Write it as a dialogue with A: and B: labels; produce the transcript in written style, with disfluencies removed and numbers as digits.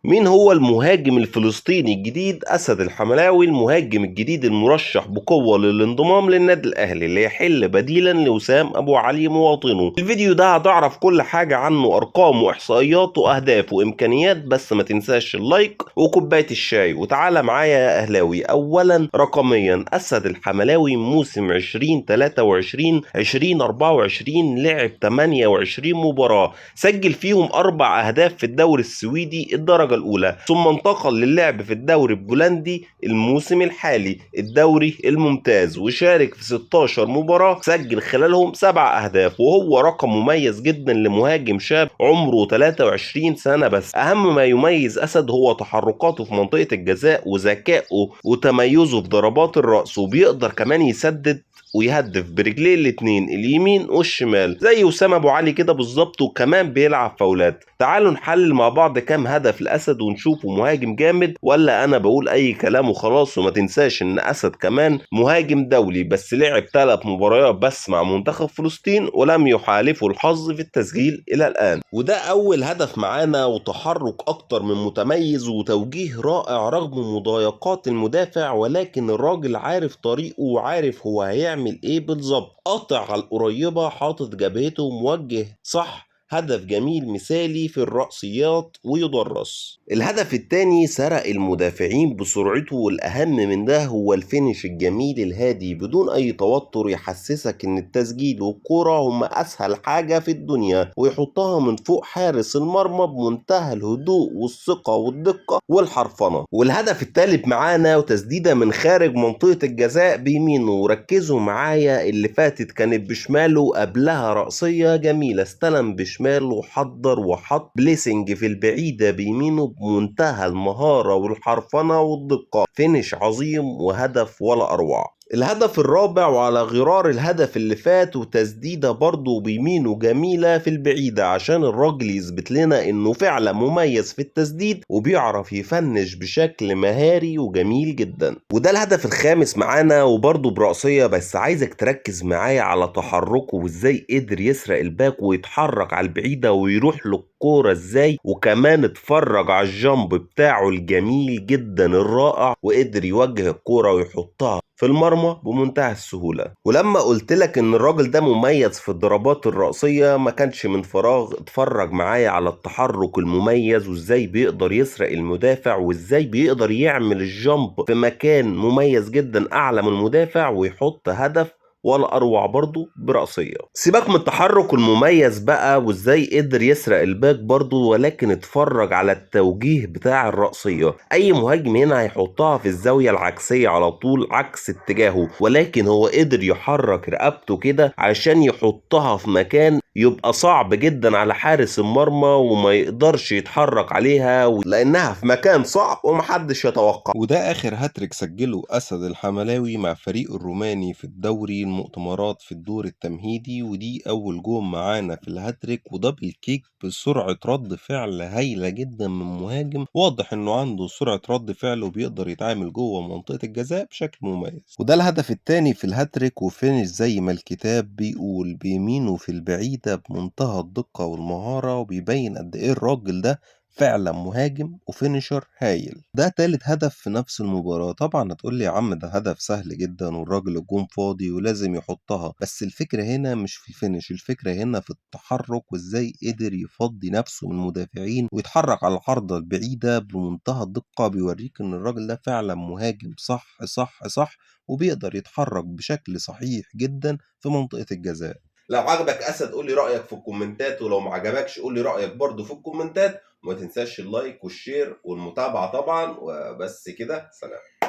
A: مين هو المهاجم الفلسطيني الجديد أسد الحملاوي، المهاجم الجديد المرشح بقوة للانضمام للنادي الأهلي اللي يحل بديلا لوسام أبو علي مواطنه؟ الفيديو ده هتعرف كل حاجة عنه، أرقام وإحصائيات وأهداف وإمكانيات، بس ما تنساش اللايك وكوباية الشاي. وتعالى معايا يا أهلاوي. أولا رقميا، أسد الحملاوي موسم 2023 2024 لعب 28 مباراة، سجل فيهم 4 أهداف في الدوري السويدي الدرجة الأولى، ثم انتقل للعب في الدوري البولندي الموسم الحالي الدوري الممتاز، وشارك في 16 مباراة سجل خلالهم 7 أهداف، وهو رقم مميز جدا لمهاجم شاب عمره 23 سنة. بس أهم ما يميز أسد هو تحركاته في منطقة الجزاء وذكائه وتميزه في ضربات الرأس، وبيقدر كمان يسدد ويهدف برجليه الاتنين اليمين والشمال زي وسام ابو علي كده بالظبط، وكمان بيلعب فاولات. تعالوا نحلل مع بعض كام هدف الاسد ونشوفه مهاجم جامد ولا انا بقول اي كلام وخلاص. وما تنساش ان اسد كمان مهاجم دولي، بس لعب 3 مباريات بس مع منتخب فلسطين ولم يحالفه الحظ في التسجيل الى الان. وده اول هدف معانا، وتحرك اكتر من متميز وتوجيه رائع رغم مضايقات المدافع، ولكن الراجل عارف طريقه وعارف هو هيعمل ايه بالظبط. قاطع على القريبة، حاطط جبهته، موجه صح. هدف جميل مثالي في الرأسيات ويدرس. الهدف الثاني سرق المدافعين بسرعته، والأهم من ده هو الفينش الجميل الهادي بدون أي توتر، يحسسك إن التسجيل والكرة هما أسهل حاجة في الدنيا، ويحطها من فوق حارس المرمى بمنتهى الهدوء والثقة والدقة والحرفنة. والهدف الثالث معانا وتسديدة من خارج منطقة الجزاء بيمينه، وركزوا معايا اللي فاتت كانت بشماله، قبلها رأسية جميلة، استلم بشماله وحضر وحط بليسنج في البعيدة بيمينه بمنتهى المهارة والحرفنة والدقة. فينش عظيم وهدف ولا أروع. الهدف الرابع وعلى غرار الهدف اللي فات، وتسديدة برضه بيمينه جميلة في البعيدة عشان الراجل يثبت لنا انه فعلا مميز في التسديد وبيعرف يفنش بشكل مهاري وجميل جدا. وده الهدف الخامس معانا وبرضه برأسية، بس عايزك تركز معايا على تحركه وازاي قدر يسرق الباك ويتحرك على البعيدة ويروح للكورة ازاي، وكمان اتفرج على الجامب بتاعه الجميل جدا الرائع، وقدر يوجه الكورة ويحطها في المرمى بمنتهى السهولة. ولما قلت لك ان الراجل ده مميز في الضربات الرأسية ما كانش من فراغ. اتفرج معايا على التحرك المميز وازاي بيقدر يسرق المدافع، وازاي بيقدر يعمل الجامب في مكان مميز جدا اعلى من المدافع ويحط هدف ولا اروع برضو برأسية. سيبك من التحرك المميز بقى وازاي قدر يسرق الباك برضو، ولكن اتفرج على التوجيه بتاع الرأسية. اي مهاجم هنا هيحطها في الزاوية العكسية على طول عكس اتجاهه، ولكن هو قدر يحرك رقبته كده عشان يحطها في مكان يبقى صعب جدا على حارس المرمى وما يقدرش يتحرك عليها، لانها في مكان صعب ومحدش يتوقع.
B: وده آخر هاتريك سجله أسد الحملاوي مع فريقه الروماني في الدوري المؤتمرات في الدور التمهيدي، ودي أول جون معانا في الهاتريك ودبل كيك بسرعة رد فعل هايلة جدا من مهاجم واضح إنه عنده سرعة رد فعل وبيقدر يتعامل جوه منطقة الجزاء بشكل مميز. وده الهدف التاني في الهاتريك، وفينش زي ما الكتاب بيقول بيمينه في البعيدة بمنتهى الدقة والمهارة، وبيبين قد إيه الراجل ده فعلا مهاجم وفينيشر هايل. ده تالت هدف في نفس المباراة. طبعا هتقولي يا عم ده هدف سهل جدا والراجل الجون فاضي ولازم يحطها، بس الفكرة هنا مش في الفينش، الفكرة هنا في التحرك وازاي قدر يفضي نفسه من المدافعين ويتحرك على العارضة البعيدة بمنتهى الدقة. بيوريك ان الراجل ده فعلا مهاجم صح صح صح، وبيقدر يتحرك بشكل صحيح جدا في منطقة الجزاء.
A: لو عجبك اسد قول لي رايك في الكومنتات، ولو ما عجبكش قول لي رايك برضو في الكومنتات، وما تنساش اللايك والشير والمتابعه طبعا. وبس كده، سلام.